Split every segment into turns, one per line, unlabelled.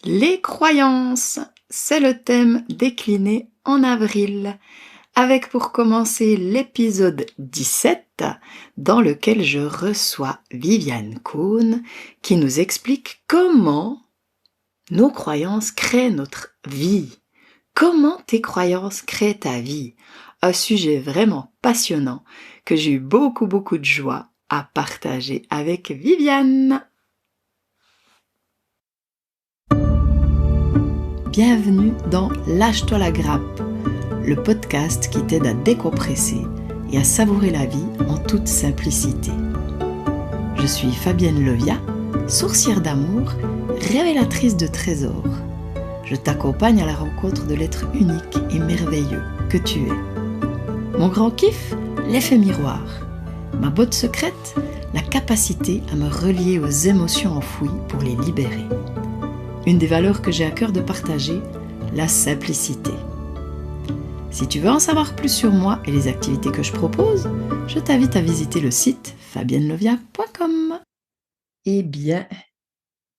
Les croyances, c'est le thème décliné en avril, avec pour commencer l'épisode 17, dans lequel je reçois Viviane Kuhn, qui nous explique comment nos croyances créent notre vie. Comment tes croyances créent ta vie? Un sujet vraiment passionnant que j'ai eu beaucoup de joie à partager avec Viviane. Bienvenue dans Lâche-toi la grappe, le podcast qui t'aide à décompresser et à savourer la vie en toute simplicité. Je suis Fabienne Levia, sourcière d'amour, révélatrice de trésors. Je t'accompagne à la rencontre de l'être unique et merveilleux que tu es. Mon grand kiff, l'effet miroir. Ma botte secrète, la capacité à me relier aux émotions enfouies pour les libérer. Une des valeurs que j'ai à cœur de partager, la simplicité. Si tu veux en savoir plus sur moi et les activités que je propose, je t'invite à visiter le site fabiennelevia.com. Eh bien,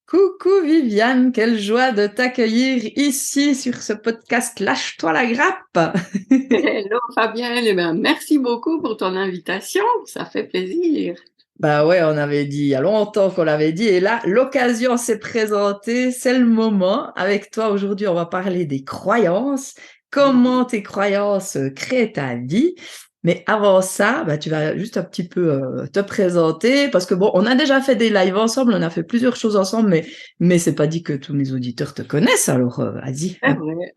coucou Viviane, quelle joie de t'accueillir ici sur ce podcast Lâche-toi la grappe.
Hello Fabienne, merci beaucoup pour ton invitation, ça fait plaisir.
Bah ouais, on avait dit, il y a longtemps qu'on l'avait dit, et là, l'occasion s'est présentée, c'est le moment. Avec toi, aujourd'hui, on va parler des croyances, comment tes croyances créent ta vie. Mais avant ça, bah, tu vas juste un petit peu te présenter, parce que bon, on a déjà fait des lives ensemble, on a fait plusieurs choses ensemble, mais c'est pas dit que tous mes auditeurs te connaissent, alors vas-y.
C'est vrai,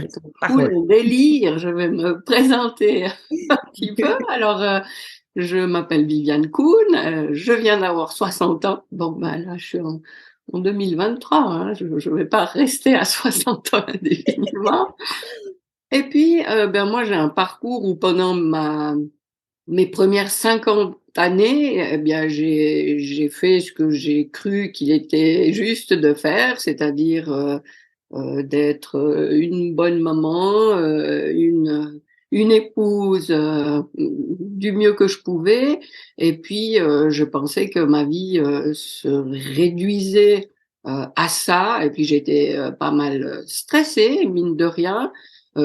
c'est
Parole.
cool, délire, je vais me présenter un petit peu. Alors, je m'appelle Viviane Kuhn, je viens d'avoir 60 ans. Bon, ben là, je suis en 2023, hein, je ne vais pas rester à 60 ans indéfiniment. Et puis, moi, j'ai un parcours où pendant mes premières 50 années, eh bien, j'ai fait ce que j'ai cru qu'il était juste de faire, c'est-à-dire d'être une bonne maman, une épouse du mieux que je pouvais. Et puis, je pensais que ma vie se réduisait à ça. Et puis, j'étais pas mal stressée, mine de rien.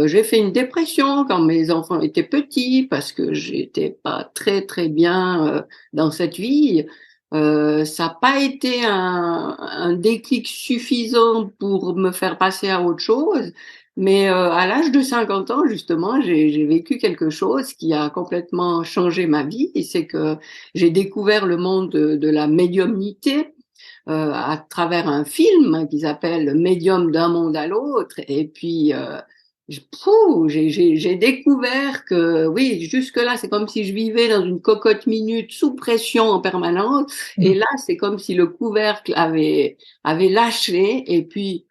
J'ai fait une dépression quand mes enfants étaient petits parce que j'étais pas très bien dans cette vie. Ça n'a pas été un déclic suffisant pour me faire passer à autre chose, mais à l'âge de 50 ans, justement, j'ai vécu quelque chose qui a complètement changé ma vie, et c'est que j'ai découvert le monde de la médiumnité à travers un film qui s'appelle Médium d'un monde à l'autre, et puis j'ai découvert que oui, jusque-là, c'est comme si je vivais dans une cocotte minute sous pression en permanence. Et là, c'est comme si le couvercle avait lâché. Et puis,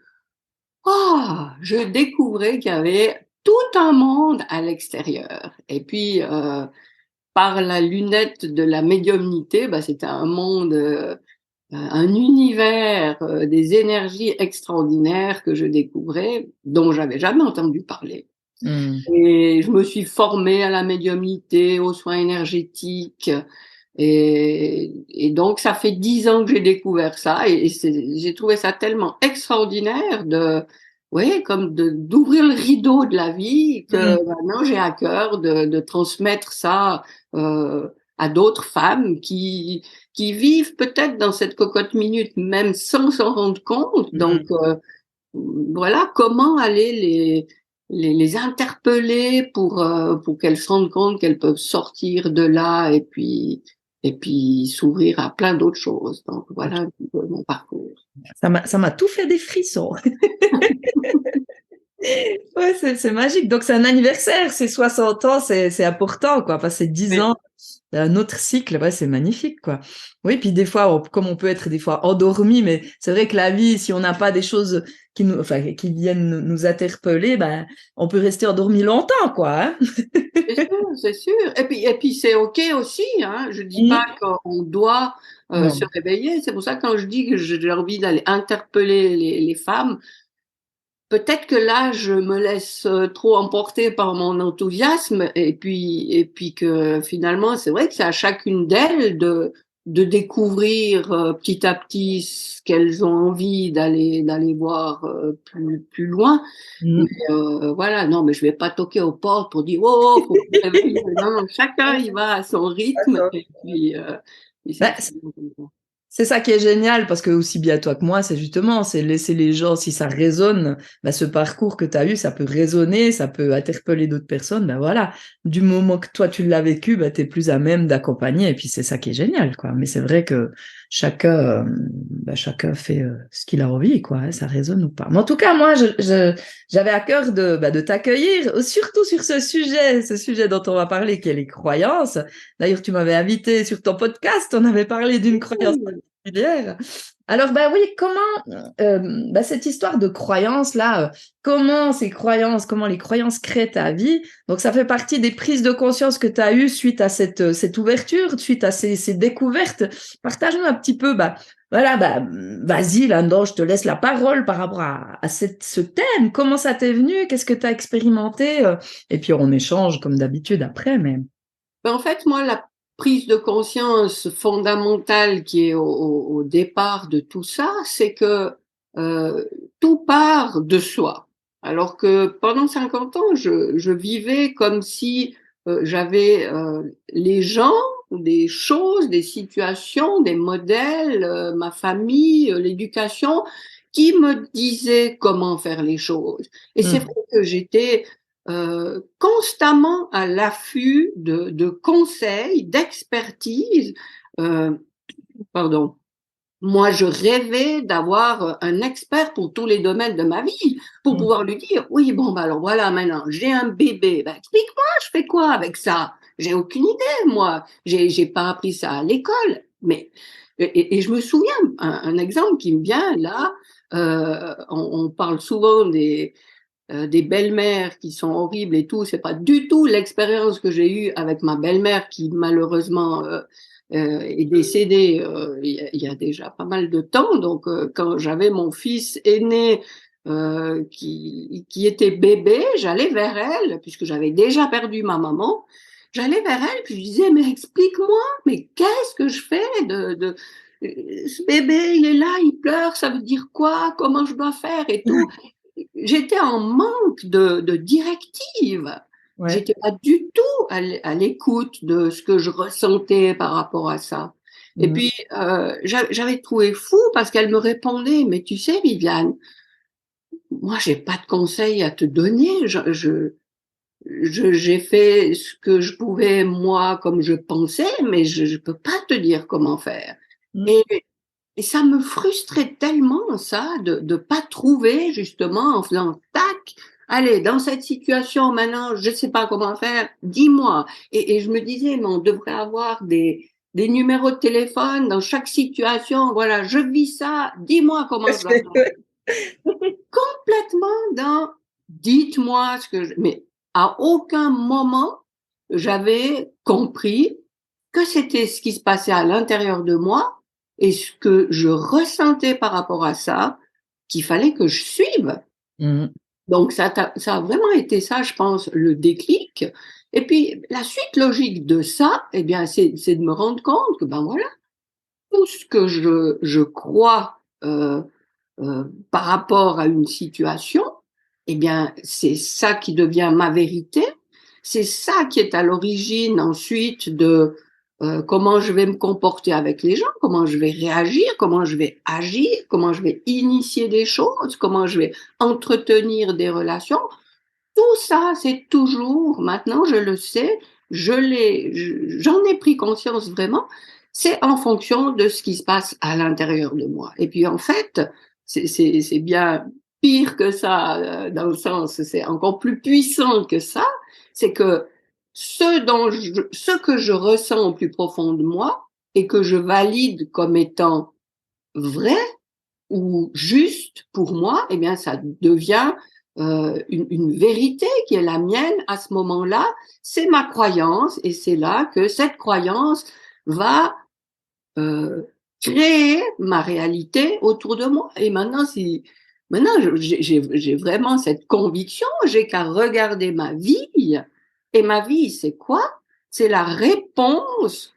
je découvrais qu'il y avait tout un monde à l'extérieur. Et puis, par la lunette de la médiumnité, c'était un monde un univers, des énergies extraordinaires que je découvrais, dont j'avais jamais entendu parler. Et je me suis formée à la médiumnité, aux soins énergétiques. Et donc, ça fait 10 ans que j'ai découvert ça, et j'ai trouvé ça tellement extraordinaire d'ouvrir le rideau de la vie, que maintenant j'ai à cœur de transmettre ça à d'autres femmes qui vivent peut-être dans cette cocotte minute même sans s'en rendre compte. Donc voilà, comment aller les interpeller pour qu'elles se rendent compte qu'elles peuvent sortir de là et puis s'ouvrir à plein d'autres choses. Donc voilà un petit peu mon parcours.
Ça m'a tout fait des frissons. Ouais, c'est magique. Donc, c'est un anniversaire, c'est 60 ans, c'est important, quoi. Passer 10 ans, un autre cycle, ouais, c'est magnifique, quoi. Oui, puis des fois, comme on peut être des fois endormi, mais c'est vrai que la vie, si on n'a pas des choses qui viennent nous interpeller, on peut rester endormi longtemps, quoi, hein.
C'est sûr. Et puis c'est OK aussi, hein. Je dis pas qu'on doit se
Non.
réveiller. C'est pour ça que quand je dis que j'ai envie d'aller interpeller les femmes, peut-être que là, je me laisse trop emporter par mon enthousiasme, et puis que finalement, c'est vrai que c'est à chacune d'elles de découvrir petit à petit ce qu'elles ont envie d'aller voir plus loin. Mais voilà, non, mais je vais pas toquer aux portes pour dire oh, faut se réveiller. Non, chacun il va à son rythme et ça
Bah,
se fait comme ça.
c'est ça qui est génial parce que aussi bien toi que moi, c'est justement, c'est laisser les gens, si ça résonne, bah, ce parcours que tu as eu, ça peut résonner, ça peut interpeller d'autres personnes. Ben voilà, du moment que toi tu l'as vécu, bah, tu es plus à même d'accompagner et puis c'est ça qui est génial, quoi. Mais c'est vrai que chacun fait ce qu'il a envie, quoi, hein, ça résonne ou pas. Mais en tout cas, moi, j'avais à cœur de t'accueillir, surtout sur ce sujet dont on va parler, qui est les croyances. D'ailleurs, tu m'avais invité sur ton podcast, on avait parlé d'une croyance particulière. Alors, bah oui, comment cette histoire de croyances là, comment ces croyances, comment les croyances créent ta vie? Donc, ça fait partie des prises de conscience que tu as eues suite à cette ouverture, suite à ces découvertes. Partage-nous un petit peu, voilà, vas-y, Lando, je te laisse la parole par rapport à ce thème. Comment ça t'est venu? Qu'est-ce que tu as expérimenté? Et puis, on échange comme d'habitude après, mais.
Ben, en fait, moi, la prise de conscience fondamentale qui est au départ de tout ça, c'est que euh, tout part de soi. Alors que pendant 50 ans, je vivais comme si j'avais les gens, des choses, des situations, des modèles, ma famille, l'éducation, qui me disaient comment faire les choses. Et c'est vrai que j'étais constamment à l'affût de conseils, d'expertise. Euh, pardon. Moi, je rêvais d'avoir un expert pour tous les domaines de ma vie, pour pouvoir lui dire, oui, bon, bah alors voilà, maintenant, j'ai un bébé, bah, explique-moi, je fais quoi avec ça? J'ai aucune idée, moi. J'ai pas appris ça à l'école. Mais, et je me souviens, un exemple qui me vient là, on parle souvent des belles-mères qui sont horribles et tout. C'est pas du tout l'expérience que j'ai eue avec ma belle-mère qui malheureusement est décédée il y a déjà pas mal de temps. Donc quand j'avais mon fils aîné qui était bébé, j'allais vers elle puisque j'avais déjà perdu ma maman. J'allais vers elle puis je disais mais explique-moi, mais qu'est-ce que je fais de ce bébé, il est là, il pleure, ça veut dire quoi? Comment je dois faire et tout. J'étais en manque de directives.
Ouais.
J'étais pas du tout à l'écoute de ce que je ressentais par rapport à ça. Et
Mm.
puis, j'avais trouvé fou parce qu'elle me répondait, mais tu sais, Viviane, moi, j'ai pas de conseils à te donner. J'ai fait ce que je pouvais, moi, comme je pensais, mais je peux pas te dire comment faire.
Mm.
Et et ça me frustrait tellement, ça, de pas trouver, justement, en faisant tac, allez, dans cette situation, maintenant, je sais pas comment faire, dis-moi. Et je me disais, mais on devrait avoir des numéros de téléphone dans chaque situation. Voilà, je vis ça, dis-moi comment je dois faire. J'étais complètement dans, dites-moi ce que je, mais à aucun moment, j'avais compris que c'était ce qui se passait à l'intérieur de moi et ce que je ressentais par rapport à ça, qu'il fallait que je suive.
Mm.
Donc ça a vraiment été ça, je pense, le déclic. Et puis la suite logique de ça, eh bien, c'est de me rendre compte que ben voilà, tout ce que je crois par rapport à une situation, eh bien, c'est ça qui devient ma vérité. C'est ça qui est à l'origine ensuite de comment je vais me comporter avec les gens, comment je vais réagir, comment je vais agir, comment je vais initier des choses, comment je vais entretenir des relations. Tout ça, c'est toujours, maintenant je le sais, j'en ai pris conscience vraiment, c'est en fonction de ce qui se passe à l'intérieur de moi. Et puis en fait, c'est bien pire que ça, dans le sens, c'est encore plus puissant que ça, c'est que ce que je ressens au plus profond de moi et que je valide comme étant vrai ou juste pour moi, eh bien, ça devient une vérité qui est la mienne à ce moment-là. C'est ma croyance et c'est là que cette croyance va euh, créer ma réalité autour de moi. Et maintenant, si maintenant j'ai vraiment cette conviction, j'ai qu'à regarder ma vie et ma vie, c'est quoi? C'est la réponse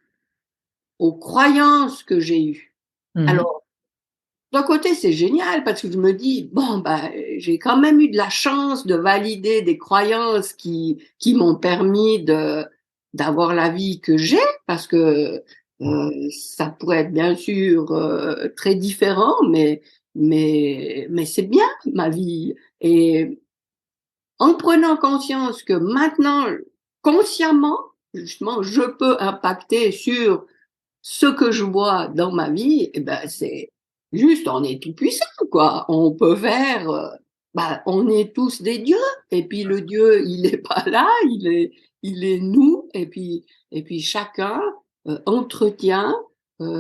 aux croyances que j'ai eues. Alors, d'un côté, c'est génial parce que je me dis, bon, bah, j'ai quand même eu de la chance de valider des croyances qui m'ont permis d'avoir la vie que j'ai, parce que ça pourrait être bien sûr très différent, mais c'est bien ma vie. Et en prenant conscience que maintenant, consciemment, justement, je peux impacter sur ce que je vois dans ma vie, eh ben, c'est juste, on est tout puissant, quoi. On peut faire, on est tous des dieux. Et puis le Dieu, il est pas là, il est nous. Et puis chacun entretient,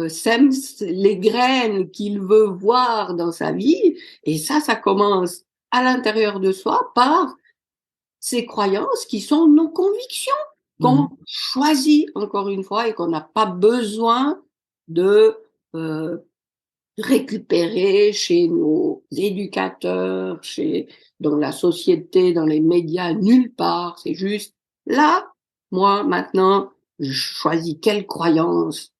sème les graines qu'il veut voir dans sa vie. Et ça commence à l'intérieur de soi par ces croyances qui sont nos convictions, qu'on choisit encore une fois et qu'on n'a pas besoin de euh, récupérer chez nos éducateurs, dans la société, dans les médias, nulle part. C'est juste là, moi maintenant, je choisis quelle croyance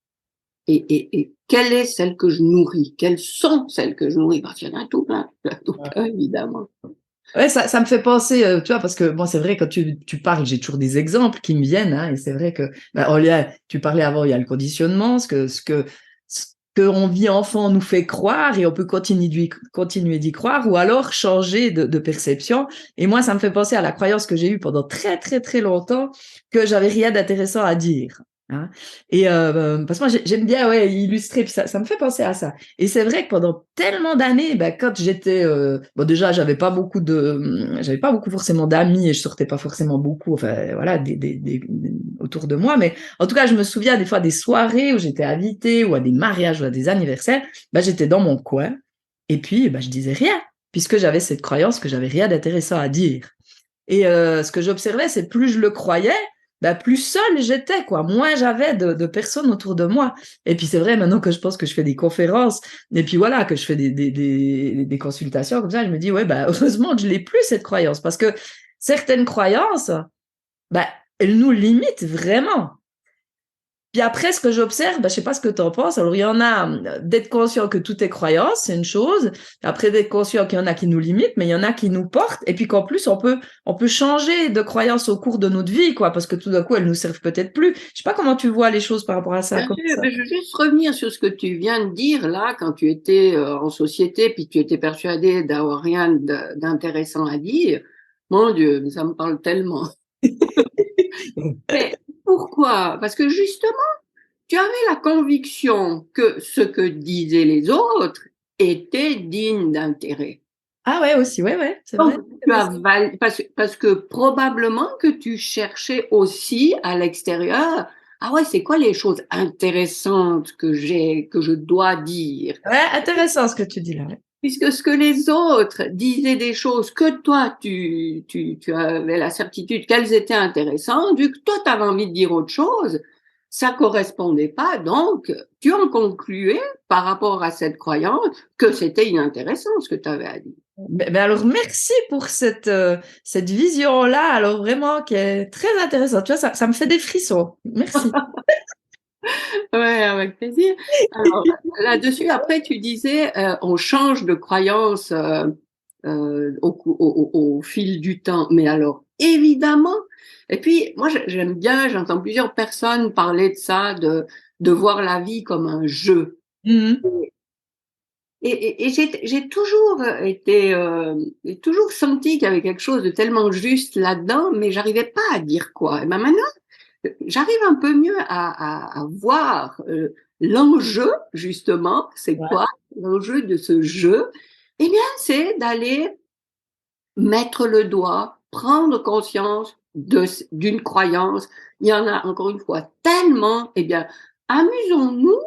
et quelle est celle que je nourris, quelles sont celles que je nourris, parce qu'il y en a tout plein, évidemment.
Ouais, ça me fait penser, tu vois, parce que moi, c'est vrai, quand tu parles, j'ai toujours des exemples qui me viennent, hein, et c'est vrai que, tu parlais avant, il y a le conditionnement, ce que on vit enfant nous fait croire, et on peut continuer d'y croire, ou alors changer de perception. Et moi, ça me fait penser à la croyance que j'ai eue pendant très, très, très longtemps, que j'avais rien d'intéressant à dire. Hein. Et parce que moi, j'aime bien illustrer, puis ça me fait penser à ça. Et c'est vrai que pendant tellement d'années, quand j'étais déjà j'avais pas beaucoup forcément d'amis et je sortais pas forcément beaucoup, enfin voilà, autour de moi, mais en tout cas je me souviens des fois des soirées où j'étais invitée ou à des mariages ou à des anniversaires, j'étais dans mon coin et puis je disais rien puisque j'avais cette croyance que j'avais rien d'intéressant à dire. Et ce que j'observais, c'est plus je le croyais, plus seule j'étais, quoi. Moins j'avais de personnes autour de moi. Et puis c'est vrai, maintenant que je pense que je fais des conférences, et puis voilà, que je fais des consultations comme ça, je me dis, heureusement que je l'ai plus, cette croyance. Parce que certaines croyances, elles nous limitent vraiment. Puis après, ce que j'observe, je sais pas ce que tu en penses. Alors, il y en a, d'être conscient que tout est croyance, c'est une chose. Après, d'être conscient qu'il y en a qui nous limitent, mais il y en a qui nous portent. Et puis qu'en plus, on peut changer de croyance au cours de notre vie, quoi, parce que tout d'un coup, elles nous servent peut-être plus. Je sais pas comment tu vois les choses par rapport à ça.
Bien sûr, mais je veux juste revenir sur ce que tu viens de dire là, quand tu étais en société, puis tu étais persuadé d'avoir rien d'intéressant à dire. Mon Dieu, ça me parle tellement. Mais pourquoi? Parce que justement, tu avais la conviction que ce que disaient les autres était digne d'intérêt.
Ah ouais, aussi, ouais, c'est vrai.
Donc, parce que probablement que tu cherchais aussi à l'extérieur, ah ouais, c'est quoi les choses intéressantes que je dois dire?
Ouais, intéressant ce que tu dis là. Ouais.
Puisque ce que les autres disaient des choses que toi, tu avais la certitude qu'elles étaient intéressantes, vu que toi, tu avais envie de dire autre chose, ça correspondait pas. Donc, tu en concluais par rapport à cette croyance que c'était inintéressant ce que tu avais à dire.
Alors, merci pour cette vision-là, alors vraiment, qui est très intéressante. Tu vois, ça me fait des frissons. Merci.
Ouais, avec plaisir. Alors, là-dessus, après, tu disais, on change de croyance au fil du temps. Mais alors, évidemment. Et puis, moi, j'aime bien, j'entends plusieurs personnes parler de ça, de voir la vie comme un jeu. Et j'ai toujours j'ai toujours senti qu'il y avait quelque chose de tellement juste là-dedans, mais j'arrivais pas à dire quoi. Et ben maintenant, j'arrive un peu mieux à voir l'enjeu, justement. C'est quoi l'enjeu de ce jeu? Eh bien, c'est d'aller mettre le doigt, prendre conscience d'une croyance. Il y en a, encore une fois, tellement. Eh bien, amusons-nous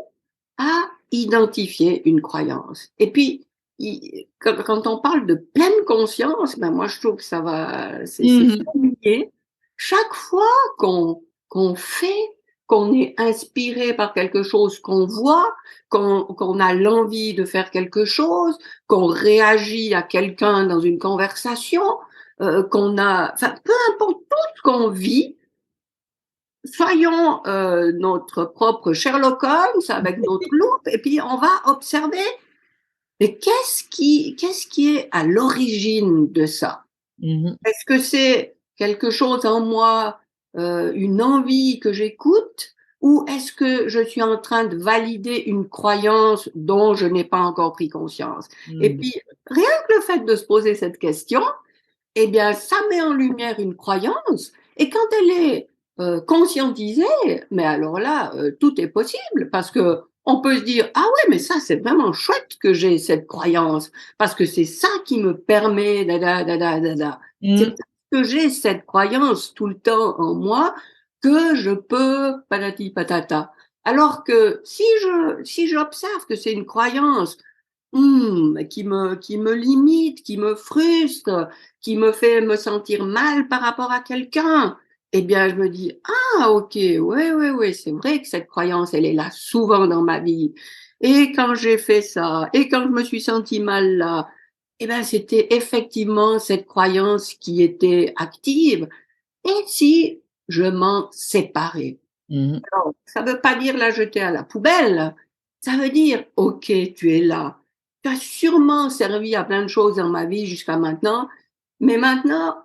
à identifier une croyance. Et puis, quand on parle de pleine conscience, moi, je trouve que ça va, c'est familier. Chaque fois qu'on fait, qu'on est inspiré par quelque chose qu'on voit, qu'on a l'envie de faire quelque chose, qu'on réagit à quelqu'un dans une conversation, peu importe tout ce qu'on vit, soyons notre propre Sherlock Holmes avec notre loupe et puis on va observer. Mais qu'est-ce qui est à l'origine de ça? Est-ce que c'est quelque chose en moi, une envie que j'écoute, ou est-ce que je suis en train de valider une croyance dont je n'ai pas encore pris conscience? Et puis, rien que le fait de se poser cette question, eh bien, ça met en lumière une croyance, et quand elle est conscientisée, mais alors là, tout est possible, parce que on peut se dire, ah ouais, mais ça, c'est vraiment chouette que j'ai cette croyance, parce que c'est ça qui me permet, c'est parce que j'ai cette croyance tout le temps en moi que je peux patati patata. Alors que si j'observe que c'est une croyance qui me limite, qui me frustre, qui me fait me sentir mal par rapport à quelqu'un, eh bien, je me dis, ah, ok, ouais, c'est vrai que cette croyance, elle est là souvent dans ma vie. Et quand j'ai fait ça, et quand je me suis sentie mal là, eh bien, c'était effectivement cette croyance qui était active. Et si je m'en séparais? Alors, ça veut pas dire la jeter à la poubelle. Ça veut dire, ok, tu es là. Tu as sûrement servi à plein de choses dans ma vie jusqu'à maintenant, mais maintenant,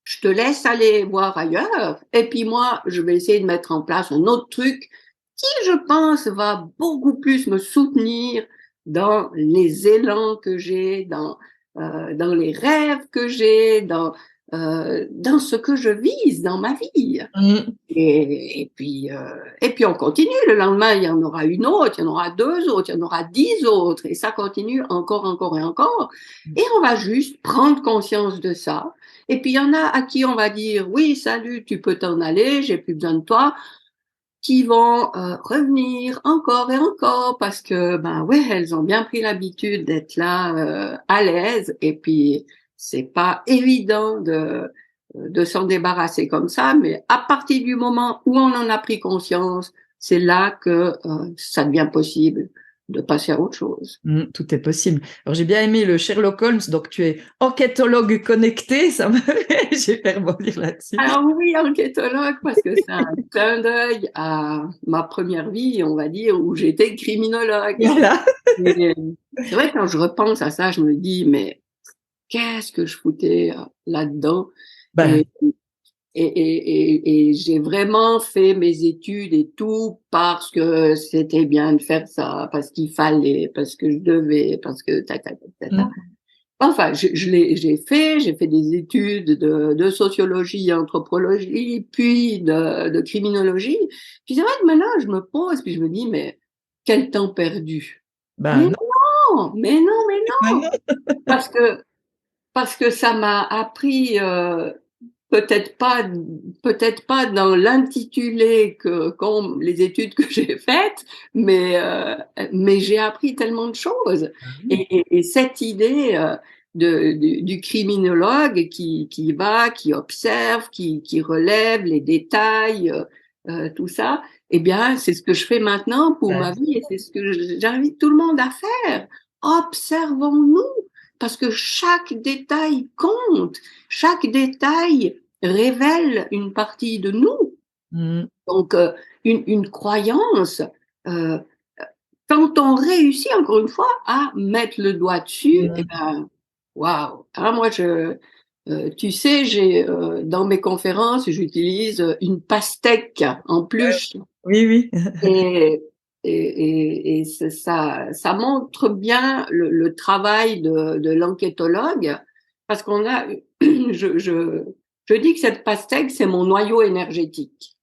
je te laisse aller voir ailleurs. Et puis moi, je vais essayer de mettre en place un autre truc qui, je pense, va beaucoup plus me soutenir dans les élans que j'ai, dans les rêves que j'ai, dans ce que je vise dans ma vie. Et puis on continue. Le lendemain, il y en aura une autre, il y en aura deux autres, il y en aura 10 autres, et ça continue encore et encore. Et on va juste prendre conscience de ça. Et puis il y en a à qui on va dire, oui, salut, tu peux t'en aller, j'ai plus besoin de toi, qui vont revenir encore et encore parce que ben ouais, elles ont bien pris l'habitude d'être là à l'aise. Et puis c'est pas évident de s'en débarrasser comme ça, mais à partir du moment où on en a pris conscience, c'est là que ça devient possible de passer à autre chose.
Tout est possible. Alors, j'ai bien aimé le Sherlock Holmes, donc tu es enquêtologue connecté, j'ai fait rebondir là-dessus.
Alors oui, enquêtologue, parce que c'est un clin d'œil à ma première vie, on va dire, où j'étais criminologue.
Voilà.
Et c'est vrai, quand je repense à ça, je me dis, mais qu'est-ce que je foutais là-dedans?
Ben,
Et j'ai vraiment fait mes études et tout parce que c'était bien de faire ça, parce qu'il fallait, parce que je devais, parce que ta. Enfin, j'ai fait des études de sociologie, anthropologie, puis de criminologie. Puis c'est vrai que maintenant, je me pose, puis je me dis, mais quel temps perdu.
ben
Mais
non.
non, mais non, mais non. Parce que, parce que ça m'a appris, peut-être pas, peut-être pas dans l'intitulé qu'ont les études que j'ai faites, mais j'ai appris tellement de choses. Et cette idée du criminologue qui va, qui observe, qui relève les détails, tout ça, eh bien, c'est ce que je fais maintenant pour ma vie et c'est ce que j'invite tout le monde à faire. Observons-nous, parce que chaque détail compte, chaque détail révèle une partie de nous. Donc, une croyance, euh, quand on réussit, encore une fois, à mettre le doigt dessus, eh ben, waouh! Alors moi, tu sais, dans mes conférences, j'utilise une pastèque en plus.
Oui, oui.
Et, et ça montre bien le travail de l'enquêtologue, parce qu'on a, je dis que cette pastèque, c'est mon noyau énergétique.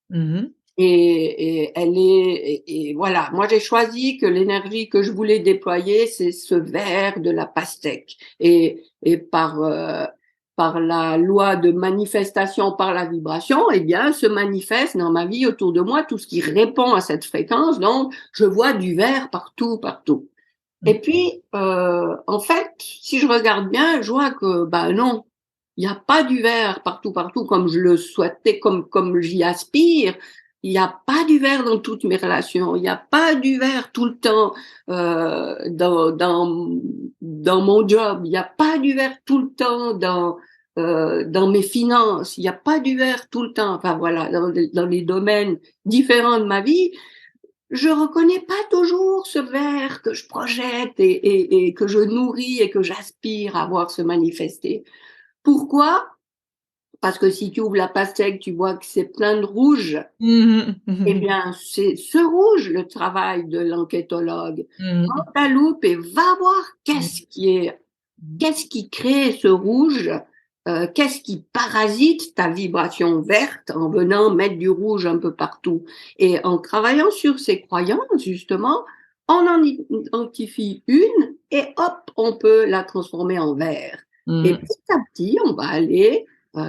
Et elle est, et voilà. Moi, j'ai choisi que l'énergie que je voulais déployer, c'est ce verre de la pastèque. Et par la loi de manifestation par la vibration, eh bien, se manifeste dans ma vie autour de moi tout ce qui répond à cette fréquence. Donc, je vois du vert partout, partout. Et puis, en fait, si je regarde bien, je vois que, ben non, il n'y a pas du vert partout, partout comme je le souhaitais, comme j'y aspire. Il n'y a pas du vert dans toutes mes relations. Il n'y a pas du vert tout le temps dans mon job. Il n'y a pas du vert tout le temps dans mes finances, il n'y a pas du vert tout le temps. Enfin voilà, dans les domaines différents de ma vie, je reconnais pas toujours ce vert que je projette et que je nourris et que j'aspire à voir se manifester. Pourquoi? Parce que si tu ouvres la pastèque, tu vois que c'est plein de rouge. Eh bien, c'est ce rouge le travail de l'enquêtologue. Prends ta loupe et va voir qu'est-ce qui crée ce rouge, qu'est-ce qui parasite ta vibration verte en venant mettre du rouge un peu partout. Et en travaillant sur ces croyances, justement, on en identifie une et hop, on peut la transformer en vert. Et petit à petit, on va aller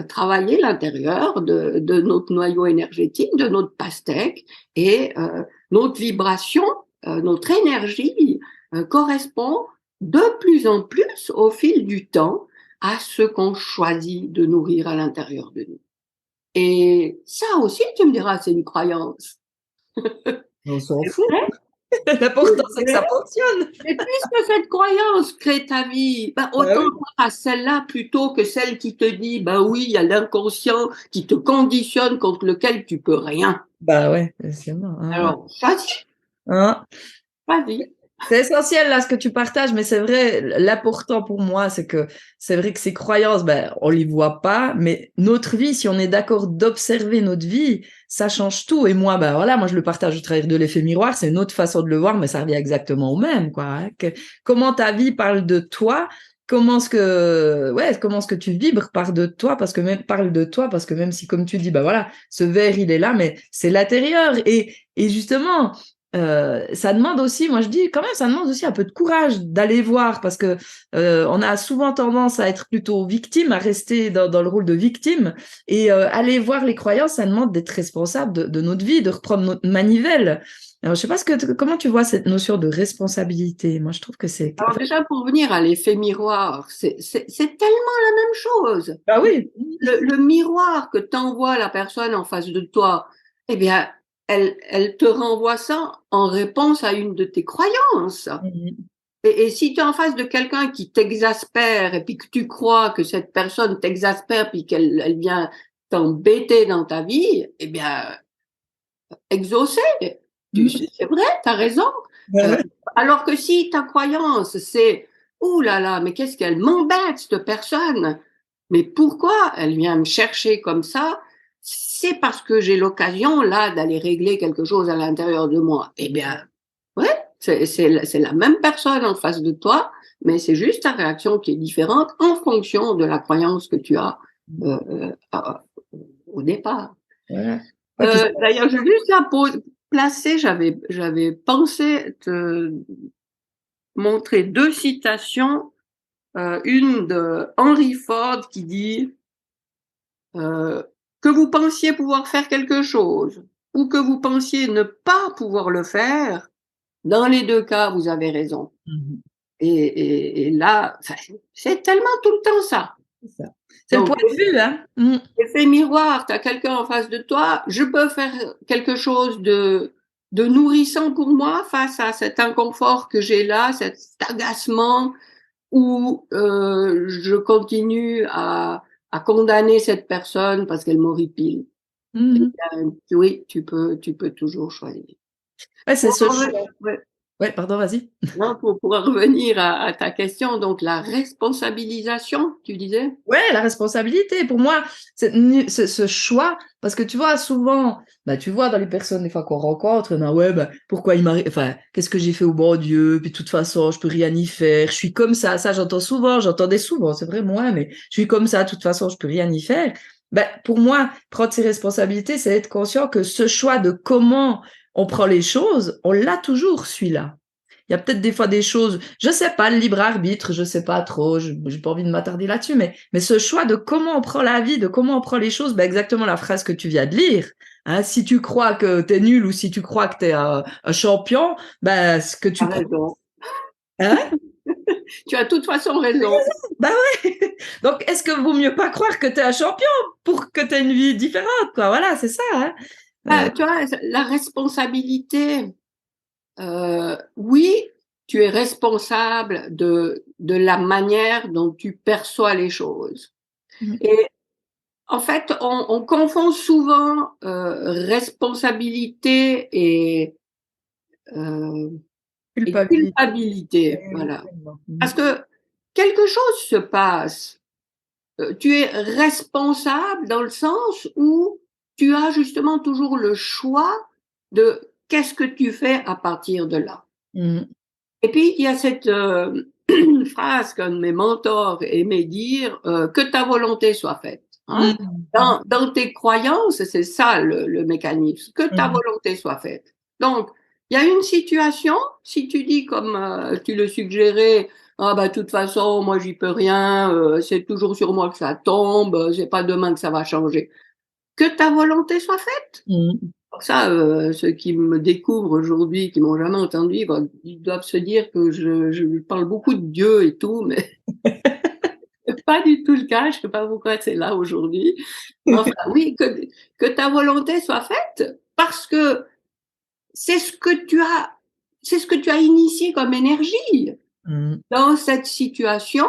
travailler l'intérieur de notre noyau énergétique, de notre pastèque, et notre vibration, notre énergie correspond de plus en plus au fil du temps à ce qu'on choisit de nourrir à l'intérieur de nous. Et ça aussi, tu me diras, c'est une croyance.
On s'en fout. L'important, c'est que ça fonctionne.
Et puisque cette croyance crée ta vie, autant à celle-là plutôt que celle qui te dit, oui, il y a l'inconscient qui te conditionne contre lequel tu peux rien.
Bah ouais, c'est bon.
Alors, choisis. Choisis.
C'est essentiel là ce que tu partages, mais c'est vrai, l'important pour moi, c'est vrai que ces croyances, on les voit pas, mais notre vie, si on est d'accord d'observer notre vie, ça change tout. Et moi, moi je le partage au travers de l'effet miroir, c'est une autre façon de le voir, mais ça revient exactement au même, quoi. Hein. Comment ta vie parle de toi, comment est-ce que tu vibres parle de toi, parce que même si, comme tu dis, ce verre il est là, mais c'est l'intérieur. Et justement, ça demande aussi, moi je dis quand même, ça demande aussi un peu de courage d'aller voir, parce que on a souvent tendance à être plutôt victime, à rester dans le rôle de victime, et aller voir les croyances, ça demande d'être responsable de notre vie, de reprendre notre manivelle. Alors je sais pas comment tu vois cette notion de responsabilité. Moi je trouve que c'est.
Alors déjà pour revenir à l'effet miroir, c'est tellement la même chose.
Ah oui.
Le miroir que t'envoie la personne en face de toi, eh bien elle te renvoie ça en réponse à une de tes croyances. Et si tu es en face de quelqu'un qui t'exaspère et puis que tu crois que cette personne t'exaspère puis qu'elle vient t'embêter dans ta vie, eh bien, exaucer. C'est vrai, tu as raison. Alors que si ta croyance, c'est « Ouh là là, mais qu'est-ce qu'elle m'embête, cette personne ?» Mais pourquoi elle vient me chercher comme ça? C'est parce que j'ai l'occasion, là, d'aller régler quelque chose à l'intérieur de moi. Eh bien, ouais, c'est la même personne en face de toi, mais c'est juste ta réaction qui est différente en fonction de la croyance que tu as au départ.
Voilà.
D'ailleurs, je vais juste la placer, j'avais pensé te montrer deux citations, une de Henry Ford qui dit que vous pensiez pouvoir faire quelque chose ou que vous pensiez ne pas pouvoir le faire, dans les deux cas, vous avez raison. Et là, c'est tellement tout le temps ça.
C'est le point de vue, hein.
Effet miroir, tu as quelqu'un en face de toi, je peux faire quelque chose de nourrissant pour moi face à cet inconfort que j'ai là, cet agacement, ou je continue à condamner cette personne parce qu'elle m'horripile. Oui, tu peux toujours choisir.
Ouais, c'est ce choix. Ouais, pardon, vas-y.
Non, pour revenir à ta question, donc la responsabilisation, tu disais?
Ouais, la responsabilité. Pour moi, ce choix, parce que tu vois, souvent, tu vois dans les personnes, des fois qu'on rencontre, pourquoi il m'arrive, qu'est-ce que j'ai fait au bon Dieu, puis de toute façon, je peux rien y faire, je suis comme ça j'entendais souvent, c'est vrai, moi, mais je suis comme ça, de toute façon, je peux rien y faire. Pour moi, prendre ses responsabilités, c'est être conscient que ce choix de comment on prend les choses, on l'a toujours, celui-là. Il y a peut-être des fois des choses, je sais pas, le libre arbitre, je sais pas trop, j'ai pas envie de m'attarder là-dessus, mais ce choix de comment on prend la vie, de comment on prend les choses, exactement la phrase que tu viens de lire. Hein, si tu crois que t'es nul ou si tu crois que t'es un champion, ce que tu crois. Hein?
Tu as de toute façon raison.
Ouais. Donc, est-ce que vaut mieux pas croire que t'es un champion pour que t'aies une vie différente, quoi? Voilà, c'est ça. Hein?
Tu vois, la responsabilité. Oui, tu es responsable de la manière dont tu perçois les choses. Et en fait, on confond souvent responsabilité euh, et
Culpabilité.
culpabilité. Voilà. Parce que quelque chose se passe. Tu es responsable dans le sens où tu as justement toujours le choix de qu'est-ce que tu fais à partir de là. Et puis, il y a cette phrase qu'un de mes mentors aimait dire, que ta volonté soit faite. Hein? Dans tes croyances, c'est ça le mécanisme, que ta volonté soit faite. Donc, il y a une situation, si tu dis comme tu le suggérais, ah bah de toute façon, moi j'y peux rien, c'est toujours sur moi que ça tombe, c'est pas demain que ça va changer. Que ta volonté soit faite. Pour ça, ceux qui me découvrent aujourd'hui, qui m'ont jamais entendu, ils doivent se dire que je parle beaucoup de Dieu et tout, mais c'est pas du tout le cas. Je sais pas pourquoi c'est là aujourd'hui. Enfin, oui, que ta volonté soit faite, parce que c'est ce que tu as initié comme énergie dans cette situation.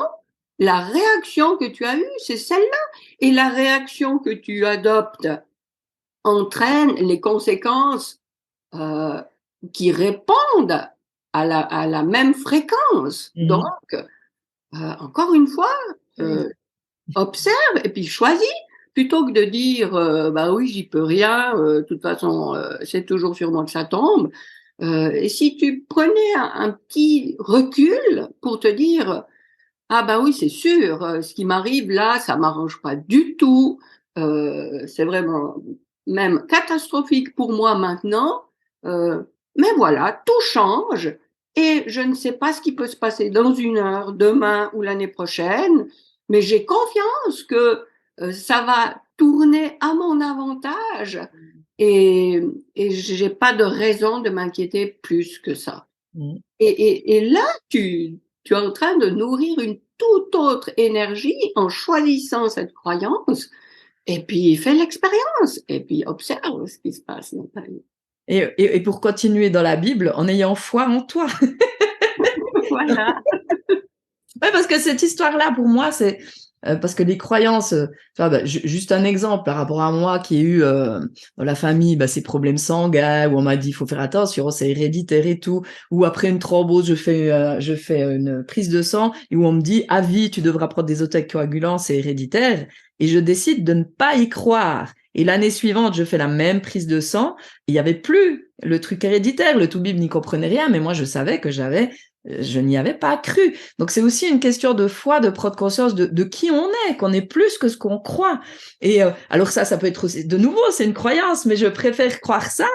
La réaction que tu as eue, c'est celle-là, et la réaction que tu adoptes entraîne les conséquences qui répondent à la même fréquence. Donc, encore une fois, observe et puis choisis, plutôt que de dire bah oui, j'y peux rien, de toute façon, c'est toujours sur moi que ça tombe. Et si tu prenais un petit recul pour te dire ah bah oui, c'est sûr, ce qui m'arrive là, ça m'arrange pas du tout, c'est vraiment même catastrophique pour moi maintenant, mais voilà, tout change et je ne sais pas ce qui peut se passer dans 1 heure, demain ou l'année prochaine, mais j'ai confiance que ça va tourner à mon avantage et j'ai pas de raison de m'inquiéter plus que ça. Et là, tu es en train de nourrir une toute autre énergie en choisissant cette croyance. Et puis, fais l'expérience. Et puis, observe ce qui se passe dans ta vie.
Et pour continuer dans la Bible, en ayant foi en toi.
Voilà.
Ouais, parce que cette histoire-là, pour moi, c'est parce que les croyances, juste un exemple par rapport à moi qui ai eu dans la famille ces problèmes sanguins, où on m'a dit il faut faire attention, c'est héréditaire et tout, ou après une thrombose, je fais une prise de sang, et où on me dit à vie, tu devras prendre des anticoagulants, c'est héréditaire, et je décide de ne pas y croire. Et l'année suivante, je fais la même prise de sang, il n'y avait plus le truc héréditaire, le Toubib n'y comprenait rien, mais moi je savais que je n'y avais pas cru. Donc, c'est aussi une question de foi, de prendre conscience de qui on est, qu'on est plus que ce qu'on croit. Et alors ça peut être aussi, de nouveau, c'est une croyance, mais je préfère croire ça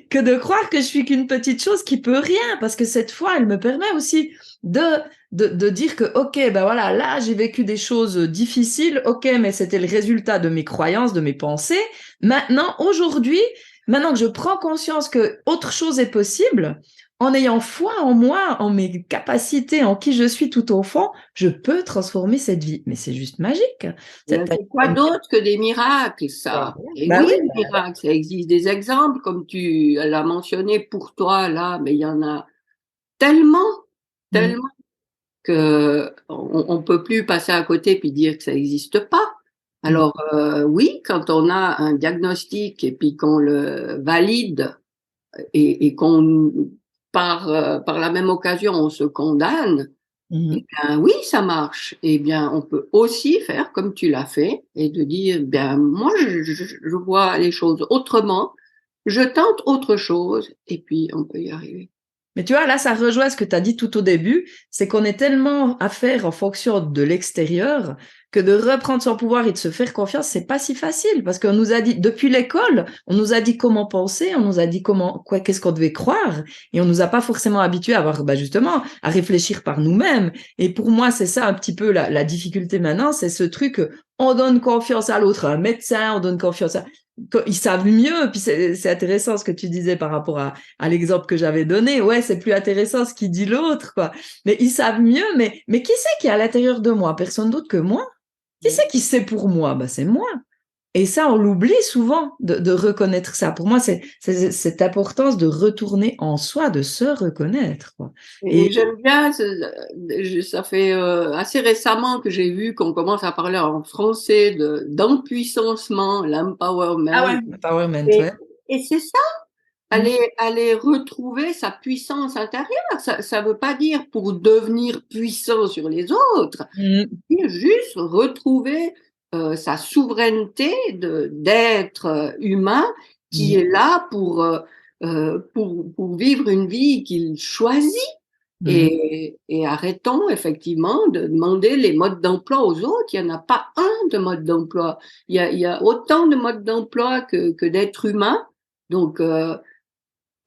que de croire que je suis qu'une petite chose qui peut rien, parce que cette foi, elle me permet aussi de dire que, ok, ben voilà, là, j'ai vécu des choses difficiles, ok, mais c'était le résultat de mes croyances, de mes pensées. Maintenant, aujourd'hui, maintenant que je prends conscience que autre chose est possible, en ayant foi en moi, en mes capacités, en qui je suis tout au fond, je peux transformer cette vie. Mais c'est juste magique.
C'est quoi d'autre que des miracles, ça? Et oui, des miracles, ça existe des exemples, comme tu l'as mentionné pour toi, là, mais il y en a tellement que on peut plus passer à côté puis dire que ça n'existe pas. Alors, oui, quand on a un diagnostic et puis qu'on le valide et qu'on par la même occasion, on se condamne, eh bien, oui, ça marche. Eh bien, on peut aussi faire comme tu l'as fait et de dire, bien, moi, je vois les choses autrement, je tente autre chose et puis on peut y arriver.
Mais tu vois, là, ça rejoint ce que tu as dit tout au début, c'est qu'on est tellement à faire en fonction de l'extérieur que de reprendre son pouvoir et de se faire confiance, c'est pas si facile parce qu'on nous a dit, depuis l'école, on nous a dit comment penser, on nous a dit qu'est-ce qu'on devait croire et on nous a pas forcément habitués à avoir, justement, à réfléchir par nous-mêmes. Et pour moi, c'est ça un petit peu la difficulté maintenant, c'est ce truc, on donne confiance à l'autre, à un médecin, on donne confiance à... Ils savent mieux, puis c'est intéressant ce que tu disais par rapport à l'exemple que j'avais donné. Ouais, c'est plus intéressant ce qu'il dit l'autre, quoi. Mais ils savent mieux, mais qui c'est qui est à l'intérieur de moi? Personne d'autre que moi. Qui c'est qui sait pour moi? C'est moi. Et ça, on l'oublie souvent de reconnaître ça. Pour moi, c'est cette importance de retourner en soi, de se reconnaître, quoi.
Et j'aime bien, ça fait assez récemment que j'ai vu qu'on commence à parler en français d'empuissancement,
Ah
l'empowerment.
ouais, empowerment,
Et,
ouais.
et c'est ça,
Mm.
aller retrouver sa puissance intérieure. Ça veut pas dire pour devenir puissant sur les autres,
Mm.
c'est juste retrouver sa souveraineté d'être humain qui
Mm.
est là pour vivre une vie qu'il choisit.
Mm.
Et arrêtons effectivement de demander les modes d'emploi aux autres. Il n'y en a pas un de mode d'emploi. Il y a autant de modes d'emploi que d'êtres humains. Donc,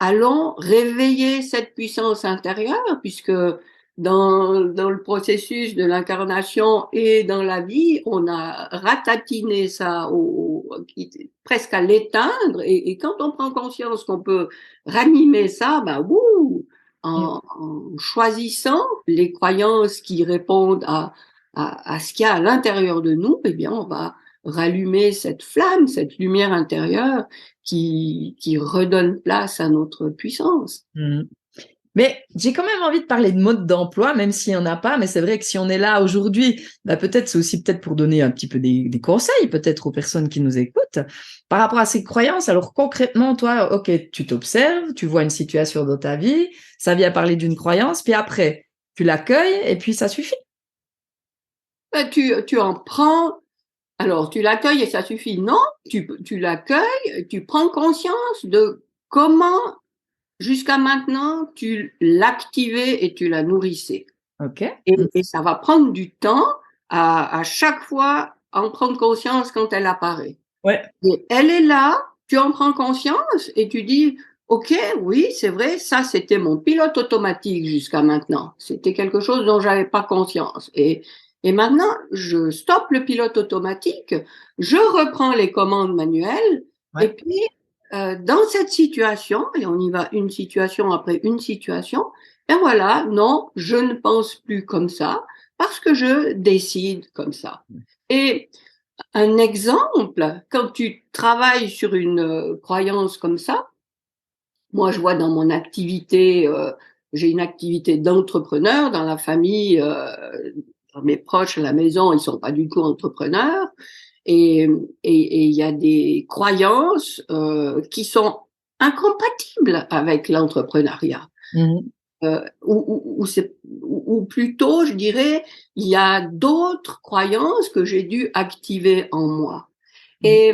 allons réveiller cette puissance intérieure, puisque dans le processus de l'incarnation et dans la vie, on a ratatiné ça presque à l'éteindre. Et quand on prend conscience qu'on peut ranimer ça, bah,
Mm.
en choisissant les croyances qui répondent à ce qu'il y a à l'intérieur de nous, eh bien, on va rallumer cette flamme, cette lumière intérieure qui redonne place à notre puissance.
Mm. Mais j'ai quand même envie de parler de mode d'emploi, même s'il n'y en a pas. Mais c'est vrai que si on est là aujourd'hui, bah peut-être c'est aussi peut-être pour donner un petit peu des conseils, peut-être aux personnes qui nous écoutent, par rapport à ces croyances. Alors concrètement, toi, ok, tu t'observes, tu vois une situation dans ta vie, ça vient parler d'une croyance, puis après, tu l'accueilles et puis ça suffit.
Tu en prends, alors tu l'accueilles et ça suffit. Non, tu l'accueilles, tu prends conscience de comment jusqu'à maintenant tu l'activais et tu la nourrissais.
Ok.
Et ça va prendre du temps à chaque fois en prendre conscience quand elle apparaît.
Ouais.
Et elle est là, tu en prends conscience et tu dis, OK, oui, c'est vrai, ça c'était mon pilote automatique jusqu'à maintenant. C'était quelque chose dont j'avais pas conscience. Et maintenant, je stoppe le pilote automatique, je reprends les commandes manuelles et
Ouais.
puis dans cette situation, et on y va une situation après une situation, et voilà, non, je ne pense plus comme ça parce que je décide comme ça. Et un exemple, quand tu travailles sur une croyance comme ça, moi je vois dans mon activité, j'ai une activité d'entrepreneur dans la famille, dans mes proches à la maison, ils sont pas du tout entrepreneurs, et il y a des croyances qui sont incompatibles avec l'entrepreneuriat.
Mhm.
Ou plutôt, je dirais, il y a d'autres croyances que j'ai dû activer en moi.
Mhm.
Et